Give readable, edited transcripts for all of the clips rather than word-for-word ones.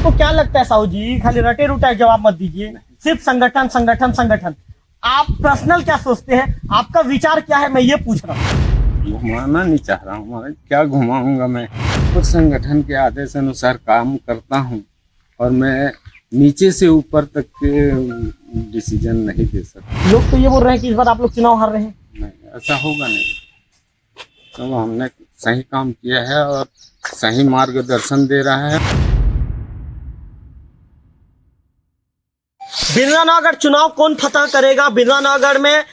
आपको क्या लगता है साहू जी, खाली रटे रुटा जवाब मत दीजिए, सिर्फ संगठन संगठन संगठन, आप पर्सनल क्या सोचते हैं, आपका विचार क्या है, मैं ये पूछ रहा हूँ। घुमाना नहीं चाह रहा हूँ महाराज, क्या घुमाऊंगा मैं। तो संगठन के आदेश अनुसार काम करता हूँ और मैं नीचे से ऊपर तक के डिसीजन नहीं दे सकता। लोग तो ये बोल रहे हैं कि इस बार आप लोग चुनाव हार रहे हैं। नहीं, ऐसा होगा नहीं। तो हमने सही काम किया है और सही मार्गदर्शन दे रहा है। बिरनानगर चुनाव कौन फतह करेगा, बिरनानगर में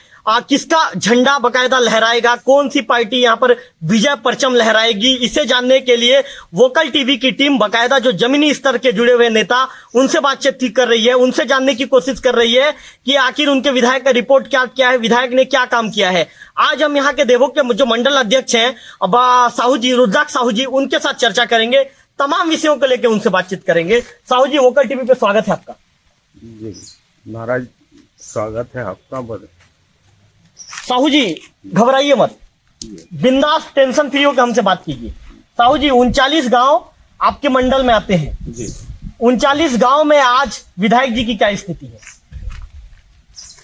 किसका झंडा बकायदा लहराएगा, कौन सी पार्टी यहां पर विजय परचम लहराएगी, इसे जानने के लिए वोकल टीवी की टीम बकायदा जो जमीनी स्तर के जुड़े हुए नेता उनसे बातचीत कर रही है, उनसे जानने की कोशिश कर रही है कि आखिर उनके विधायक का रिपोर्ट क्या है, विधायक ने क्या काम किया है। आज हम यहाँ के देवों के जो मंडल अध्यक्ष हैं साहू जी, रुद्राक्ष साहू जी, उनके साथ चर्चा करेंगे, तमाम विषयों को लेकर उनसे बातचीत करेंगे। साहू जी, वोकल टीवी पे स्वागत है आपका। जी महाराज, स्वागत है आपका। साहू जी घबराइए मत, बिंदास टेंशन फ्री होकर हमसे बात कीजिए। साहू जी 39 गांव आपके मंडल में आते हैं जी। 39 गांव में आज विधायक जी की क्या स्थिति है?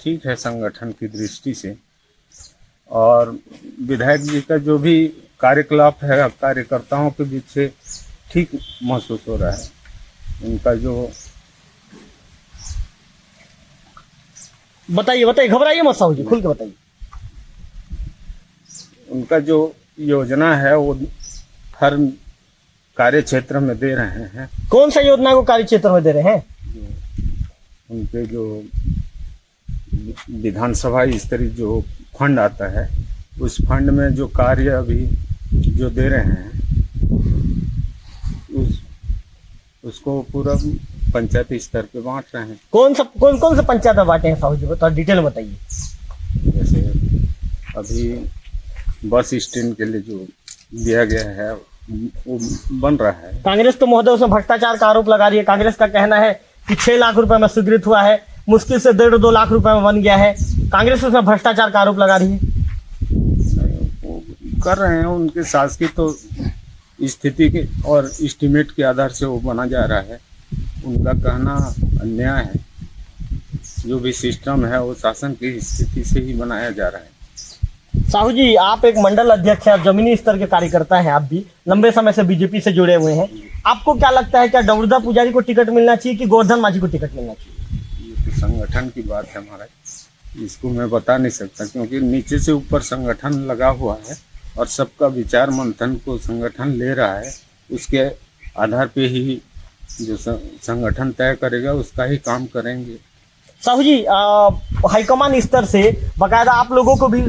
ठीक है संगठन की दृष्टि से, और विधायक जी का जो भी कार्यकलाप है कार्यकर्ताओं के बीच से ठीक महसूस हो रहा है। उनका जो बताइए, घबराइए मत साहू जी, खुल के बताइए। उनका जो योजना है वो हर कार्य क्षेत्र में दे रहे हैं। कौन सा योजना को कार्य क्षेत्र में दे रहे हैं? उनके जो विधानसभा स्तरीय जो फंड आता है, उस फंड में जो कार्य अभी जो दे रहे हैं उसको पूरा पंचायती स्तर पे बांट रहे हैं। कौन से पंचायत में बांटे हैं साहू जी, तो डिटेल बताइए। जैसे अभी बस स्टैंड के लिए जो दिया गया है वो बन रहा है। कांग्रेस तो महोदय उसमें भ्रष्टाचार का आरोप लगा रही है। कांग्रेस का कहना है कि 6 लाख रुपए में स्वीकृत हुआ है, मुश्किल से 1.5-2 लाख रुपए में बन गया है। कांग्रेस उसमें भ्रष्टाचार का आरोप लगा रही है। वो कर रहे हैं, उनके शासकीय तो स्थिति के और एस्टिमेट के आधार से वो बना जा रहा है। उनका कहना अन्याय है। जो भी सिस्टम है वो शासन की स्थिति से ही बनाया जा रहा है। साहू जी, आप एक मंडल अध्यक्ष हैं, जमीनी स्तर के कार्यकर्ता हैं, आप भी लंबे समय से बीजेपी से जुड़े हुए हैं। आपको क्या लगता है, क्या डबरूदा पुजारी को टिकट मिलना चाहिए कि गोवर्धन माझी को टिकट मिलना चाहिए? ये तो संगठन की बात है महाराज, इसको मैं बता नहीं सकता, क्योंकि नीचे से ऊपर संगठन लगा हुआ है और सबका विचार मंथन को संगठन ले रहा है। उसके आधार पे ही जो संगठन तय करेगा उसका ही काम करेंगे। साहू जी, हाईकमान स्तर से बकायदा आप लोगों को भी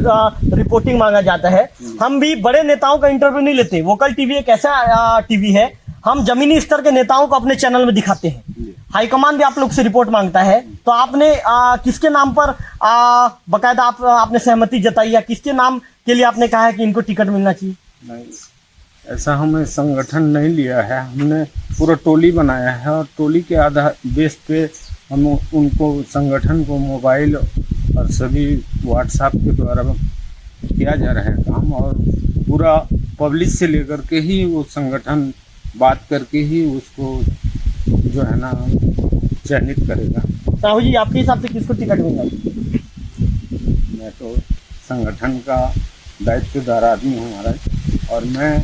रिपोर्टिंग मांगा जाता है। हम भी बड़े नेताओं का इंटरव्यू नहीं लेते। वोकल टीवी एक ऐसा टीवी है, हम जमीनी स्तर के नेताओं को अपने चैनल में दिखाते हैं। हाईकमान भी आप लोग से रिपोर्ट मांगता है, तो आपने किसके नाम पर बकायदा आपने सहमति जताई या किसके नाम के लिए आपने कहा है कि इनको टिकट मिलना चाहिए? नहीं, ऐसा हमने संगठन नहीं लिया है, हमने पूरा टोली बनाया है और टोली के आधार बेस पे हम उनको संगठन को मोबाइल और सभी व्हाट्सएप के द्वारा किया जा रहा है काम, और पूरा पब्लिक से लेकर के ही वो संगठन बात करके ही उसको जो है ना चयनित करेगा। साहू जी, आपके हिसाब से किसको टिकट मिलना चाहिए? मैं तो संगठन का दायित्वदार आदमी हूँ महाराज, और मैं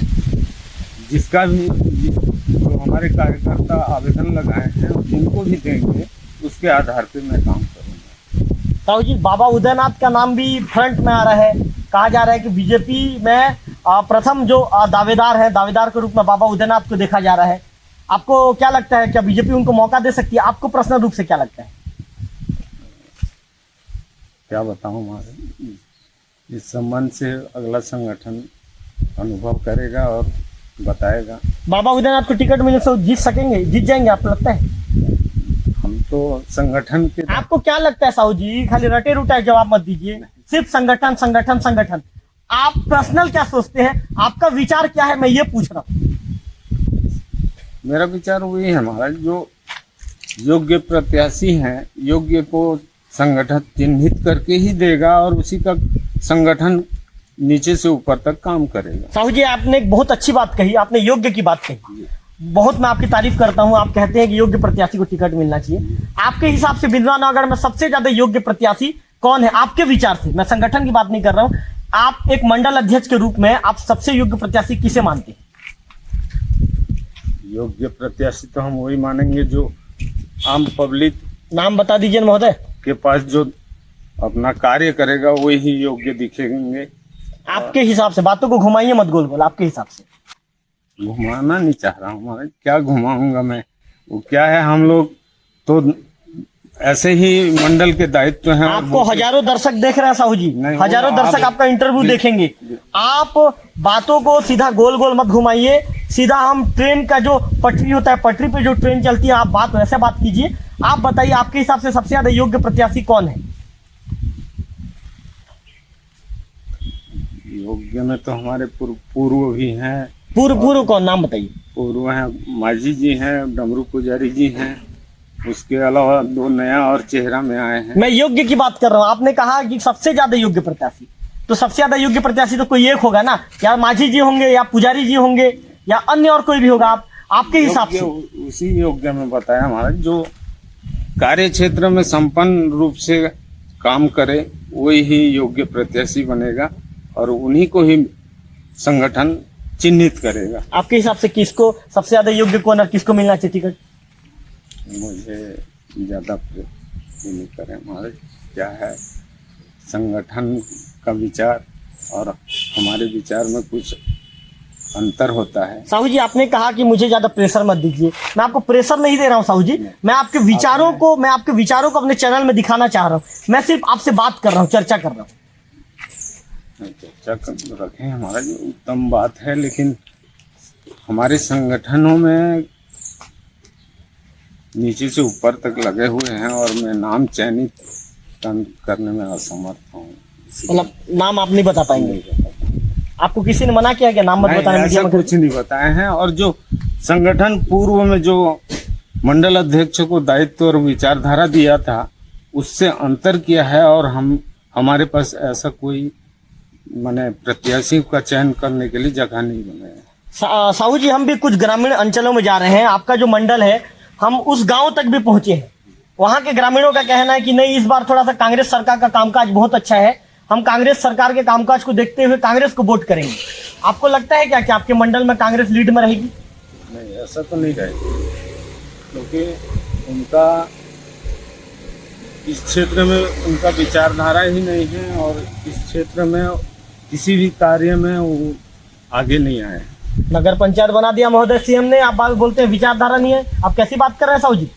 जिसका भी जो हमारे कार्यकर्ता आवेदन लगाए हैं उनको भी देंगे, उसके आधार पे मैं काम करूँगा। साहू जी, बाबा उदयनाथ का नाम भी फ्रंट में आ रहा है। कहा जा रहा है कि बीजेपी में प्रथम जो दावेदार है, दावेदार के रूप में बाबा उदयनाथ को देखा जा रहा है। आपको क्या लगता है, क्या बीजेपी उनको मौका दे सकती है? आपको पर्सनल रूप से क्या लगता है? क्या बताऊँ हमारे इस संबंध से अगला संगठन अनुभव करेगा और बताएगा। बाबा उदयनाथ को टिकट मिलने से जीत जाएंगे आपको लगता है? हम तो संगठन के। आपको क्या लगता है साहू जी, खाली रटे रुटा जवाब मत दीजिए, सिर्फ संगठन संगठन संगठन, आप पर्सनल क्या सोचते हैं, आपका विचार क्या है, मैं ये पूछ रहा हूँ। मेरा विचार वही है महाराज, जो योग्य प्रत्याशी हैं, योग्य को संगठन चिन्हित करके ही देगा और उसी का संगठन नीचे से ऊपर तक काम करेगा। साहू जी, आपने एक बहुत अच्छी बात कही, आपने योग्य की बात कही। बहुत मैं आपकी तारीफ करता हूं। आप कहते हैं कि योग्य प्रत्याशी को टिकट मिलना चाहिए। आपके हिसाब से बिंद्रानगर में सबसे ज्यादा योग्य प्रत्याशी कौन है आपके विचार से? मैं संगठन की बात नहीं कर रहा हूं, आप एक मंडल अध्यक्ष के रूप में आप सबसे योग्य प्रत्याशी किसे मानते हैं? योग्य प्रत्याशी तो हम वही मानेंगे जो आम पब्लिक नाम बता दीजिए ना महोदय। के पास जो अपना कार्य करेगा वही योग्य दिखेंगे। आपके हिसाब से, बातों को घुमाइए मत गोल गोल, आपके हिसाब से। घुमाना नहीं चाह रहा हूँ महाराज, क्या घुमाऊंगा मैं? वो क्या है, हम लोग तो ऐसे ही मंडल के दायित्व हैं। आपको हजारों दर्शक देख रहे हैं साहू जी, नहीं, हजारों दर्शक आपका इंटरव्यू देखेंगे। आप बातों को सीधा गोल गोल मत घुमाइए, सीधा हम ट्रेन का जो पटरी होता है, पटरी पे जो ट्रेन चलती है, आप बात वैसे बात कीजिए। आप बताइए आपके हिसाब से सबसे ज्यादा योग्य प्रत्याशी कौन है? योग्य में तो हमारे पूर्व भी हैं। पूर्व कौन, नाम बताइए। पूर्व हैं, माझी जी हैं, डमरू पुजारी जी हैं, उसके अलावा दो नया और चेहरा में आए हैं। मैं योग्य की बात कर रहा हूँ। आपने कहा कि सबसे ज्यादा योग्य प्रत्याशी, तो सबसे ज्यादा योग्य प्रत्याशी तो कोई एक होगा ना, या माझी जी होंगे, या पुजारी जी होंगे, या अन्य और कोई भी होगा। आपके हिसाब से उसी योग्य में बताया हमारा, जो कार्य क्षेत्र में संपन्न रूप से काम करे वही ही योग्य प्रत्याशी बनेगा और उन्हीं को ही संगठन चिन्हित करेगा। आपके हिसाब से किसको सबसे ज्यादा योग्य कौन है, किसको मिलना चाहिए टिकट? मुझे ज्यादा नहीं करें हमारे, क्या है संगठन का विचार और हमारे विचार में कुछ अंतर होता है। साहू जी, आपने कहा कि मुझे ज्यादा प्रेशर मत दीजिए। मैं आपको प्रेशर नहीं दे रहा हूँ साहू जी, मैं आपके विचारों को अपने चैनल में दिखाना चाह रहा हूँ। मैं सिर्फ आपसे बात कर रहा हूँ, चर्चा कर रहा हूँ। चर्चा रखें हमारा जो उत्तम बात है, लेकिन हमारे संगठनों में नीचे से ऊपर तक लगे हुए हैं और मैं नाम चयनित करने में असमर्थ हूँ। मतलब नाम आप नहीं बता पाएंगे? आपको किसी ने मना किया क्या नाम मत बताने? ऐसा कुछ नहीं बताए हैं। और जो संगठन पूर्व में जो मंडल अध्यक्ष को दायित्व और विचारधारा दिया था उससे अंतर किया है और हमारे पास ऐसा कोई माने प्रत्याशी का चयन करने के लिए जगह नहीं बनाया। साहू जी, हम भी कुछ ग्रामीण अंचलों में जा रहे हैं। आपका जो मंडल है, हम उस गांव तक भी पहुंचे हैं। वहां के ग्रामीणों का कहना है कि नहीं, इस बार थोड़ा सा कांग्रेस सरकार का कामकाज बहुत अच्छा है, हम कांग्रेस सरकार के कामकाज को देखते हुए कांग्रेस को वोट करेंगे। आपको लगता है क्या कि आपके मंडल में कांग्रेस लीड में रहेगी? नहीं, ऐसा तो नहीं रहेगी, क्योंकि उनका इस क्षेत्र में उनका विचारधारा ही नहीं है और इस क्षेत्र में किसी भी कार्य में वो आगे नहीं आए। नगर पंचायत बना दिया महोदय सीएम ने, आप बात बोलते हैं विचारधारा नहीं है। आप कैसी बात कर रहे हैं साहू जी?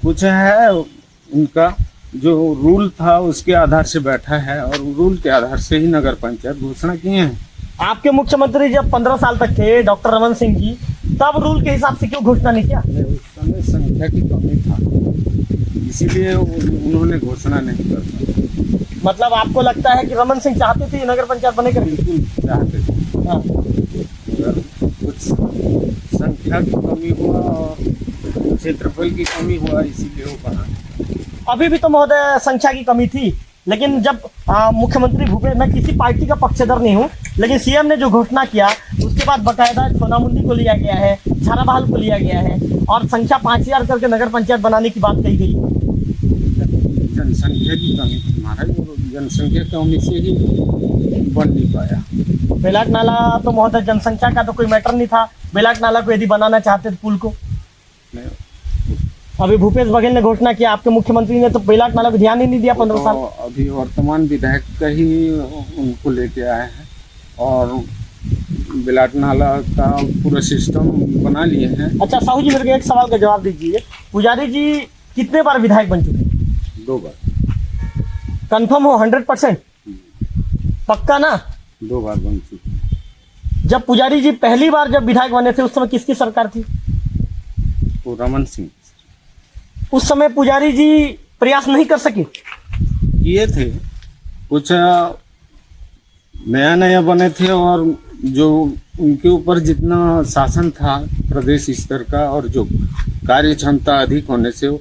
कुछ है, उनका जो रूल था उसके आधार से बैठा है और रूल के आधार से ही नगर पंचायत घोषणा किए हैं। आपके मुख्यमंत्री जब 15 साल तक थे, डॉक्टर रमन सिंह जी, तब रूल के हिसाब से क्यों घोषणा नहीं किया? उस समय संख्या की कमी था, इसीलिए उन्होंने घोषणा नहीं कर पाया। मतलब आपको लगता है कि रमन सिंह चाहते थे नगर पंचायत बने कर? बिल्कुल चाहते थे, हाँ। मगर कुछ संख्या की कमी हुआ और क्षेत्रफल की कमी हुआ, इसीलिए वो बना। अभी भी तो महोदय संख्या की कमी थी, लेकिन जब मुख्यमंत्री भूपेश, मैं किसी पार्टी का पक्षधर नहीं हूँ, लेकिन सीएम ने जो घोषणा किया उसके बाद बकायदा सोनामुंडी को लिया गया है, झाराबहाल को लिया गया है और संख्या 5000 करके नगर पंचायत बनाने की बात कही गई। जनसंख्या की कमी थी महाराज, जनसंख्या कमी से ही बन नहीं पाया। बेलाट नाला तो महोदय जनसंख्या का तो कोई मैटर नहीं था। बेलाट नाला को यदि बनाना चाहते थे पुल को, अभी भूपेश बघेल ने घोषणा किया, आपके मुख्यमंत्री ने तो बेलाट नाला को ध्यान ही नहीं दिया 15 साल। अभी वर्तमान विधायक का ही उनको लेके आए हैं और बेलाट नाला का पूरा सिस्टम बना लिए हैं। अच्छा साहू जी, मेरे को एक सवाल का जवाब दीजिए, पुजारी जी कितने बार विधायक बन चुके? 2 बार। कंफर्म हो? 100% पक्का ना? 2 बार बन चुके। जब पुजारी जी पहली बार जब विधायक बने थे उस समय किसकी सरकार थी? वो रमन सिंह। उस समय पुजारी जी प्रयास नहीं कर सके? किए थे, कुछ नया बने थे और जो उनके ऊपर जितना शासन था प्रदेश स्तर का और जो कार्य क्षमता अधिक होने से वो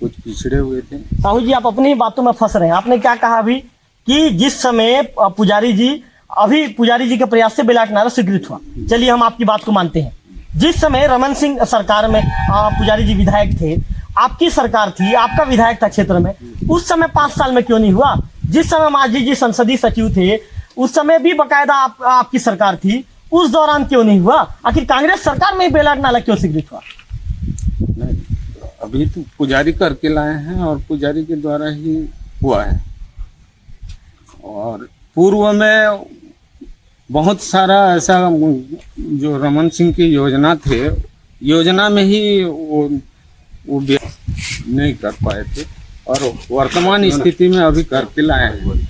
कुछ पिछड़े हुए थे। साहू जी, आप अपनी ही बातों में फंस रहे हैं। आपने क्या कहा अभी कि जिस समय पुजारी जी के प्रयास से बेलाट नाला स्वीकृत हुआ। चलिए हम आपकी बात को मानते हैं, जिस समय रमन सिंह सरकार में पुजारी जी विधायक थे, आपकी सरकार थी, आपका विधायक था क्षेत्र में, उस समय 5 साल में क्यों नहीं हुआ? जिस समय मांझी जी संसदीय सचिव थे उस समय भी बकायदा आपकी सरकार थी, उस दौरान क्यों नहीं हुआ? आखिर कांग्रेस सरकार में ही बेलाट नाला क्यों स्वीकृत हुआ? नहीं, अभी तो पुजारी करके लाए हैं और पुजारी के द्वारा ही हुआ है। और पूर्व में बहुत सारा ऐसा जो रमन सिंह की योजना थे, योजना में ही वो नहीं कर पाए थे और वर्तमान स्थिति में अभी करके लाए हैं।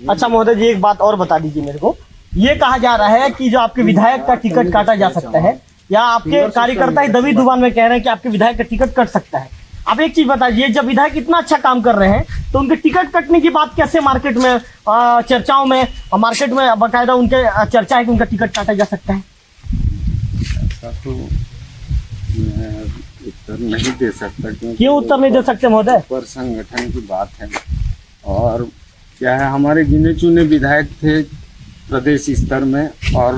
अच्छा महोदय जी, एक बात और बता दीजिए मेरे को। ये कहा जा रहा है कि जो आपके विधायक का टिकट काटा जा सकता है, या आपके कार्यकर्ता ही दबी दुबान में कह रहे हैं कि आपके विधायक का टिकट कट सकता है। आप एक चीज बताइए, जब विधायक इतना अच्छा काम कर रहे हैं तो उनके टिकट कटने की बात कैसे मार्केट में चर्चाओं में मार्केट में बाकायदा उनके चर्चा है कि उनका टिकट काटा जा सकता है? ऐसा तो मैं उत्तर नहीं दे सकता। क्यों उत्तर नहीं दे सकते महोदय? पर संगठन की बात है और क्या है, हमारे गिने चुने विधायक थे प्रदेश स्तर में और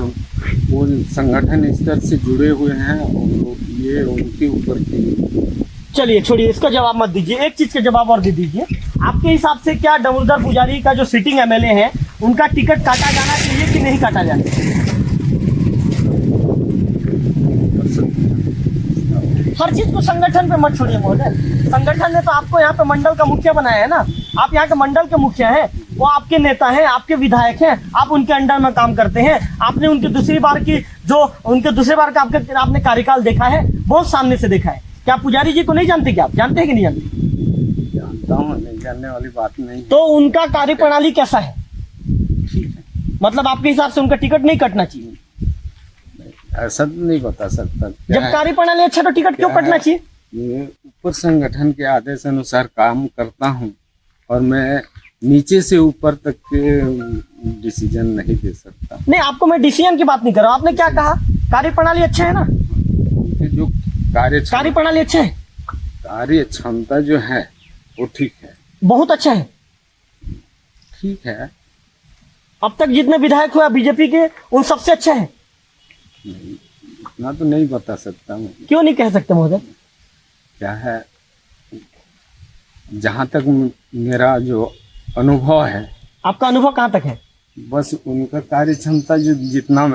वो संगठन स्तर से जुड़े हुए हैं और ये उनके ऊपर की। चलिए छोड़िए, इसका जवाब मत दीजिए, एक चीज का जवाब और दे दीजिए। आपके हिसाब से क्या दामोदर पुजारी का जो सिटिंग एमएलए है उनका टिकट काटा जाना चाहिए कि नहीं काटा जाना चाहिए? हर चीज को संगठन पे मत छोड़िए महोदय। संगठन ने तो आपको यहाँ पे मंडल का मुखिया बनाया है ना, आप यहाँ के मंडल के मुखिया हैं, वो आपके नेता हैं, आपके विधायक हैं, आप उनके अंडर में काम करते हैं। आपने उनके दूसरी बार का आपने कार्यकाल देखा है, बहुत सामने से देखा है। क्या आप पुजारी जी को नहीं जानते? क्या आप जानते हैं कि नहीं जानते? जानता हूँ, नहीं जानने वाली बात नहीं। तो उनका कार्यप्रणाली कैसा है? मतलब आपके हिसाब से उनका टिकट नहीं कटना चाहिए? ऐसा तो नहीं बता सकता। जब कार्यप्रणाली अच्छा तो टिकट क्यों कटना चाहिए? ये ऊपर संगठन के आदेश अनुसार काम करता हूँ और मैं नीचे से ऊपर तक के डिसीजन नहीं दे सकता। नहीं, आपको मैं डिसीजन की बात नहीं कर रहा हूँ। आपने क्या कहा? कार्यप्रणाली अच्छा है ना? जो कार्यप्रणाली अच्छा है, कार्य क्षमता जो है वो ठीक है, बहुत अच्छा है, ठीक है। अब तक जितने विधायक हुए बीजेपी के उन सबसे अच्छा है। नहीं, इतना तो नहीं बता सकता मैं। क्यों नहीं कह सकते महोदय? क्या है, जहाँ तक मेरा जो अनुभव है। आपका अनुभव कहाँ तक है? बस उनका कार्य क्षमता जो जितना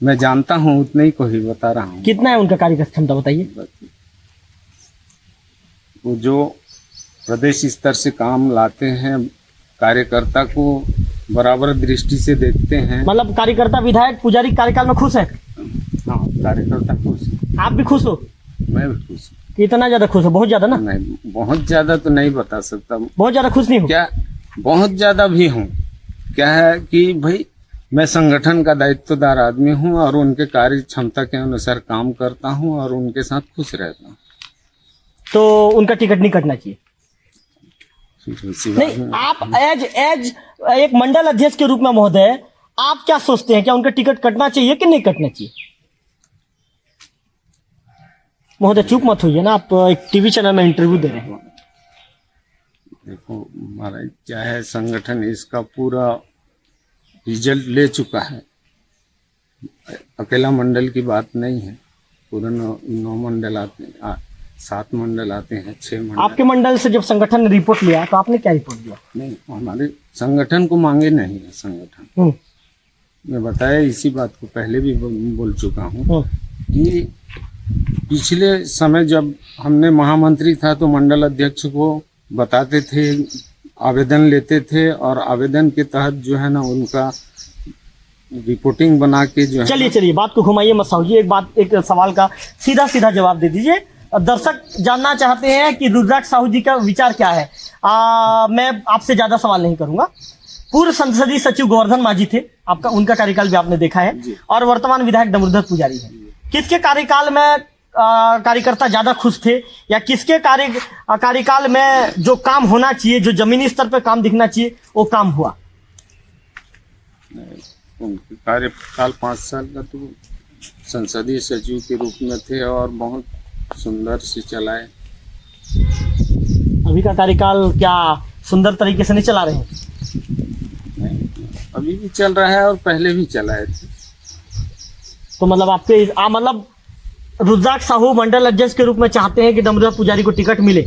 मैं जानता हूँ उतना ही को ही बता रहा हूँ। कितना है उनका कार्य क्षमता बताइए? वो जो प्रदेश स्तर से काम लाते हैं, कार्यकर्ता को बराबर दृष्टि से देखते हैं। मतलब कार्यकर्ता विधायक पुजारी कार्यकाल में खुश है? हाँ, कार्यकर्ता खुश है। आप भी खुश हो? मैं भी खुश हूँ। कितना ज्यादा खुश हो? बहुत ज्यादा ना? नहीं, बहुत ज्यादा तो नहीं बता सकता। बहुत ज्यादा खुश नहीं हो? क्या, बहुत ज्यादा भी हूँ। क्या है कि भाई मैं संगठन का दायित्वदार आदमी हूँ और उनके कार्य क्षमता के अनुसार काम करता हूँ और उनके साथ खुश रहता हूँ। तो उनका टिकट नहीं कटना चाहिए? नहीं, नहीं, आप एज एक मंडल अध्यक्ष के रूप में महोदय आप क्या सोचते हैं, क्या उनका टिकट कटना चाहिए कि नहीं कटना चाहिए? महोदय चुप मत होइए ना, आप एक टीवी चैनल में इंटरव्यू दे रहे हैं। देखो महाराज, क्या है, संगठन इसका पूरा रिजल्ट ले चुका है। अकेला मंडल की बात नहीं है, पूरा 9 मंडल आते हैं, 7 मंडल आते हैं, 6 मंडल। आपके मंडल से जब संगठन ने रिपोर्ट लिया तो आपने क्या रिपोर्ट दिया? नहीं, हमारे संगठन को मांगे नहीं है। संगठन मैं बताया, इसी बात को पहले भी बोल चुका हूँ कि पिछले समय जब हमने महामंत्री था तो मंडल अध्यक्ष को बताते थे, आवेदन लेते थे और आवेदन के तहत जो है ना उनका रिपोर्टिंग बना के जो है। चलिए बात को घुमाइए मत साहू जी, एक सवाल का सीधा जवाब दे दीजिए। दर्शक जानना चाहते हैं कि रुद्राक्ष साहू जी का विचार क्या है। मैं आपसे ज्यादा सवाल नहीं करूंगा। पूर्व संसदीय सचिव गोवर्धन मांझी थे, आपका उनका कार्यकाल भी आपने देखा है, और वर्तमान विधायक दामोदर पुजारी है। किसके कार्यकाल में कार्यकर्ता ज्यादा खुश थे, या किसके कार्यकाल में जो काम होना चाहिए, जो जमीनी स्तर पर काम दिखना चाहिए, वो काम हुआ? उनके कार्यकाल 5 साल का तो संसदीय सचिव के रूप में थे और बहुत सुंदर से चलाए। अभी का कार्यकाल क्या सुंदर तरीके से नहीं चला रहे हैं? नहीं, अभी भी चल रहा है और पहले भी चलाए थे। तो मतलब आपके मतलब रुद्राक्ष साहू मंडल अध्यक्ष के रूप में चाहते हैं कि डमरुआ पुजारी को टिकट मिले?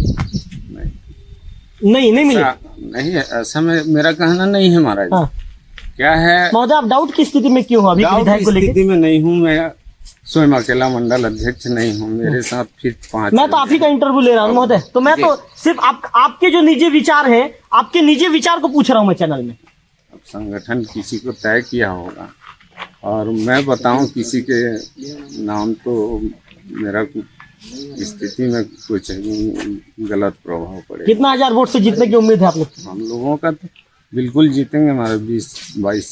नहीं मिले। नहीं, ऐसा मेरा कहना नहीं है महाराज। हाँ। क्या है महोदय, आप डाउट की स्थिति में क्यों हो अभी विधायक को लेकर? स्थिति में नहीं हूँ मैं, स्वयं अकेला मंडल अध्यक्ष नहीं हूँ, मेरे साथ फिर 5। मैं तो आप ही का इंटरव्यू ले रहा हूँ महोदय, तो मैं तो सिर्फ आपके जो निजी विचार हैं, आपके निजी विचार को पूछ रहा हूँ मैं चैनल में। अब संगठन किसी को तय किया होगा और मैं बताऊं किसी के नाम, तो मेरा स्थिति में कुछ गलत प्रभाव पड़ेगा। कितना हजार वोट से जीतने की उम्मीद है आप लोग? हम लोगों का तो बिल्कुल जीतेंगे, हमारे 20-22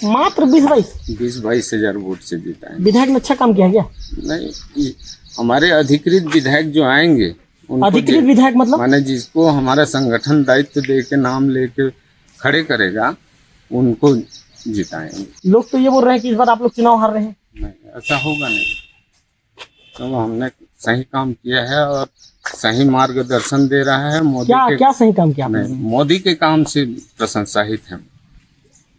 मात्र 20-22 हजार वोट से जीता है। विधायक ने अच्छा काम किया क्या? नहीं, हमारे अधिकृत विधायक जो आएंगे, अधिकृत विधायक मतलब माने जिसको हमारा संगठन दायित्व दे के नाम लेके खड़े करेगा, उनको जिताएंगे। लोग तो ये बोल रहे हैं कि इस बार आप लोग चुनाव हार रहे हैं। नहीं, ऐसा होगा नहीं, तो हमने सही काम किया है और सही मार्गदर्शन दे रहा है मोदी के। क्या सही काम किया आपने? नहीं, मोदी के काम से प्रशंसित है।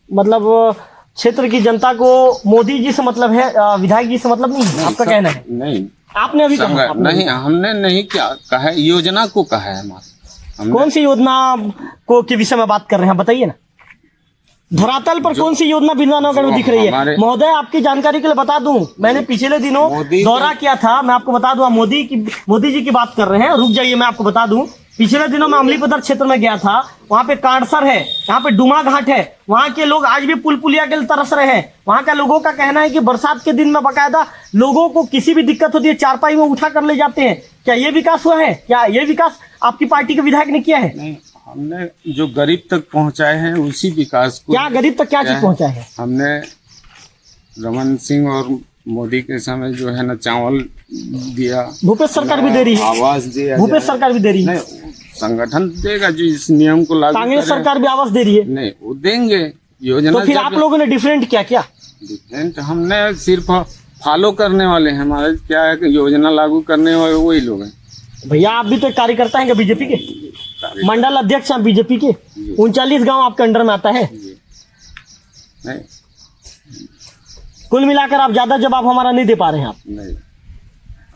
मतलब क्षेत्र की जनता को मोदी जी से मतलब है, विधायक जी से मतलब नहीं है, आपका कहना है? नहीं, आपने अभी कहा। नहीं, हमने नहीं क्या कहा, योजना को कहा है हमारे। कौन सी योजना को के विषय में बात कर रहे हैं, बताइए ना। धरातल पर कौन सी योजना बिंद्रानगर में दिख रही है? महोदय, आपकी जानकारी के लिए बता दूं, मैंने पिछले दिनों दौरा किया था, मैं आपको बता दूं। मोदी जी की बात कर रहे हैं, रुक जाइए, मैं आपको बता दूं। पिछले दिनों मैं अमलीपदर क्षेत्र में गया था, वहाँ पे कांडसर है, यहाँ पे डुमा घाट है, वहाँ के लोग आज भी पुल पुलिया के लिए तरस रहे हैं। वहाँ का लोगों का कहना है कि बरसात के दिन में बकायदा लोगों को किसी भी दिक्कत होती है, चारपाई में उठा कर ले जाते हैं। क्या ये विकास हुआ है? क्या ये विकास आपकी पार्टी के विधायक ने किया है? नहीं, हमने जो गरीब तक पहुंचाए हैं उसी विकास को। क्या गरीब तक क्या चीज पहुंचाए है? हमने रमन सिंह और मोदी के समय जो है ना, चावल दिया, भूपेश सरकार भी दे रही है, आवास दिया, भूपेश सरकार भी दे रही है। नहीं, संगठन देगा जो इस नियम को लागू कांग्रेस सरकार भी आवास दे रही है। नहीं, वो देंगे योजना। तो फिर आप लोगों ने डिफरेंट क्या किया? डिफरेंट हमने सिर्फ फॉलो करने वाले हैं। हमारे क्या है कि योजना लागू करने वाले वही लोग हैं। भैया, आप भी तो एक कार्यकर्ता हैं बीजेपी के, मंडल अध्यक्ष हैं बीजेपी के। 39 गांव आपके अंडर में आता है। नहीं, कुल मिलाकर आप ज्यादा जवाब हमारा नहीं दे पा रहे हैं। आप नहीं,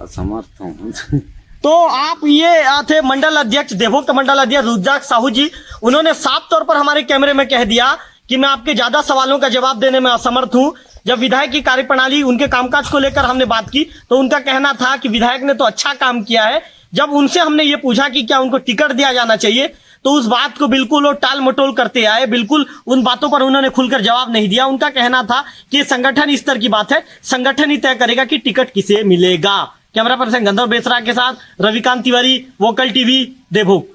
असमर्थ हूँ। तो आप ये थे मंडल अध्यक्ष, देवभोग के मंडल अध्यक्ष रुद्राक्ष साहू जी। उन्होंने साफ तौर पर हमारे कैमरे में कह दिया कि मैं आपके ज्यादा सवालों का जवाब देने में असमर्थ हूं। जब विधायक की कार्यप्रणाली, उनके कामकाज को लेकर हमने बात की, तो उनका कहना था कि विधायक ने तो अच्छा काम किया है। जब उनसे हमने ये पूछा कि क्या उनको टिकट दिया जाना चाहिए, तो उस बात को बिल्कुल वो टाल मटोल करते आए, बिल्कुल उन बातों पर उन्होंने खुलकर जवाब नहीं दिया। उनका कहना था कि संगठन स्तर की बात है, संगठन ही तय करेगा कि टिकट किसे मिलेगा। कैमरा पर्सन गंधर्व बेसरा के साथ रविकांत तिवारी, वोकल टीवी, देवभोग।